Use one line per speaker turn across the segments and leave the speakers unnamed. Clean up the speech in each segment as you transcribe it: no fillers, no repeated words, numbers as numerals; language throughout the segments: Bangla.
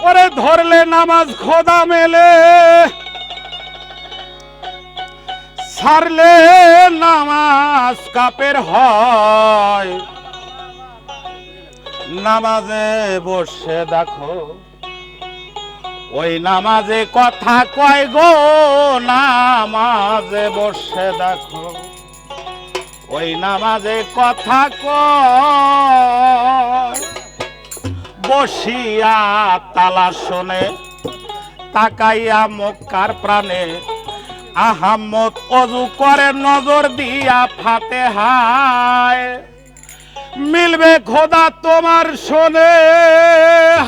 ওরে ধরলে নামাজ খোদা মেলে, ছাড়লে নামাজ কাপের হয়। নামাজে বসে দেখো ওই নামাজে কথা কয় গো, নামাজে বসে দেখো ওই নামাজে কথা কয়। বসিয়া তালা শোনে তাকাইয়া মক্কার প্রাণে, আহাম্মদ অজু করে নজর দিয়া ফাতেহায়। মিলবে খোদা তোমার শোনে,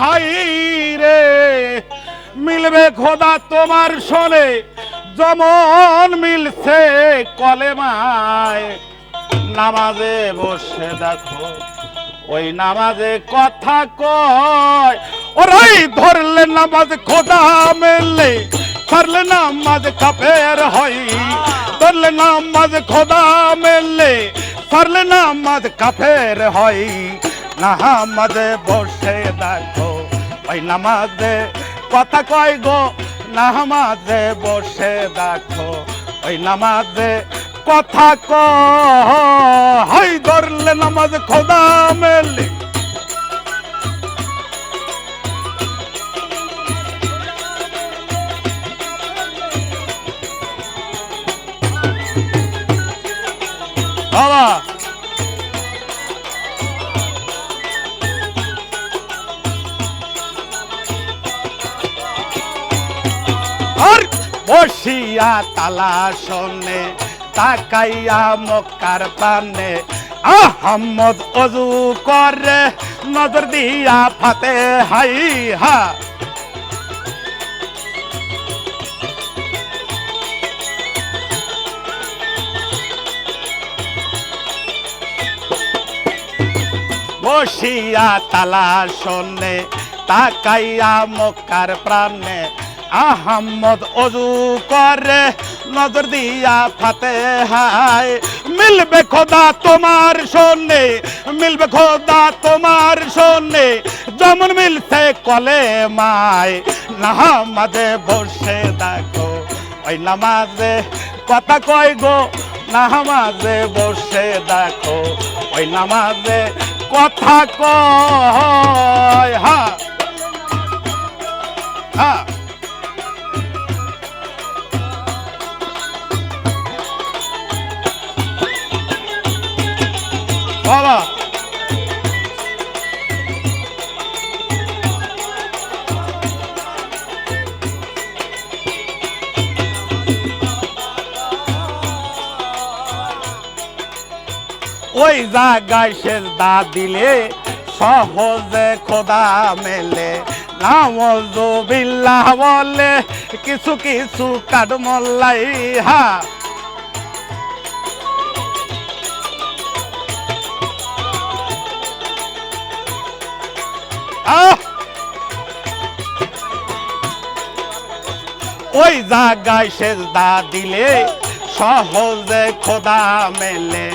হাই রে মিলবে খোদা তোমার শোনে, যেমন মিলছে কলেমায়। নামাজে বসে দেখো ওই নামাজে কথা কয়। ওরাই ধরলে নামাজ খোদা মেলে, ছাড়লে নামাজ কাফের হয়। ধরলে নামাজ খোদা মেলে, ছাড়লে নামাজ কাফের হয়। নামাজে বসে দেখো ওই নামাজে কথা কয় গো, নামাজে বসে দেখো ওই নামাজে কথা কয়। ধরলে নামাজ খোদা মেলে, বাবা আর বসিয়া তালা শোনে তাকাইয়া মক্কার প্রাণে, আহাম্মদ অজু করে নজর দিয়া ফাতেহাই হা। বসিয়া তালা শোনে তাকাইয়া মক্কার প্রাণে, আহাম্মদ অজু করে নজর দিয়া ফাতেহায়। মিলবে খোদা তোমার শোনে, মিলবে খোদা তোমার শোনে, যেমন মিলছে কলেমায়। নামাজে বসে দেখো ওই নামাজে কথা কয় গো, নামাজে বসে দেখো ওই নামাজে কথা কয়। হ্যাঁ হ্যাঁ বাবা ওই জায়গায় সেজদা দিলে সহজে খোদা মেলে। নাউযুবিল্লাহ বলে কিছু কিছু কাঠমোল্লাই হা। ওই জায়গায় সেজদা দিলে সহজে খোদা মেলে।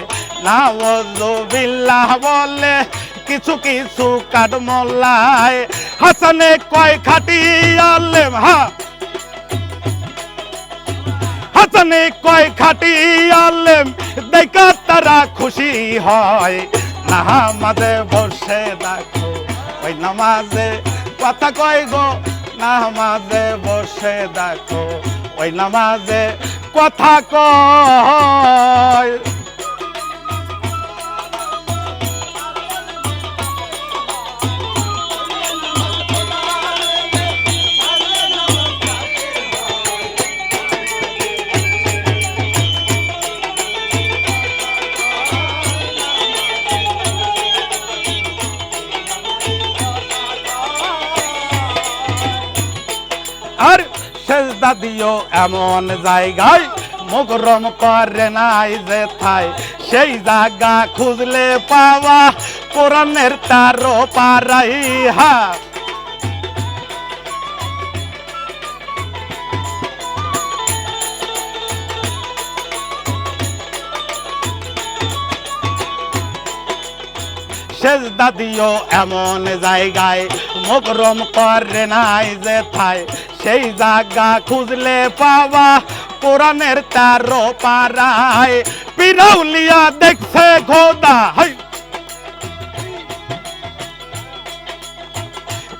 নাউযুবিল্লাহ বলে কিছু কিছু কাঠমোল্লায়। হাসানে কয় খাটি আলেম হা, হাসানে কয় খাটি আলেম দেখা তারা খুশি হয়। নামাজে বসে দেখো ওই নামাজে কথা কয় গো, নামাজে বসে দেখো ওই নামাজে কথা কয়। আর সেজদা দিও এমন জায়গায় মুকরম করে নাই যেথায়, সেই জায়গা খুঁজলে পাওয়া কোরআনের তারও পারাই হা। সেজদা দিও এমন জায়গায় মুকরম করে নাই যে থাই সেই জায়গা খুঁজলে পাওয়া কোরআনের 13 পারায় পিরাউলিয়া দেখছে খোদা হাই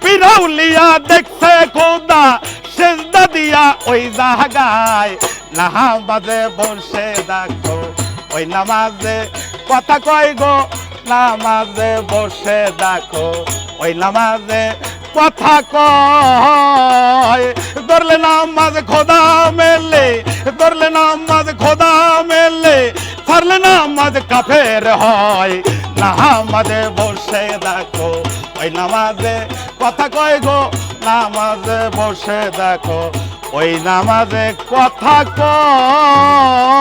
পিরাউলিয়া দেখছে খোদা সেজদা দিয়া ওই জায়গায় নামাজে বসে দেখো ওই নামাজে কথা কয় গো নামাজে বসে দেখো ওই নামাজে কথা কয় ধরলে নামাজ খোদা মেলে ধরলে নামাজ খোদা মেলে ছাড়লে নামাজ কাফের হয় নামাজে বসে দেখো ওই নামাজে কথা কয় গো নামাজে বসে দেখো ওই নামাজে কথা কয়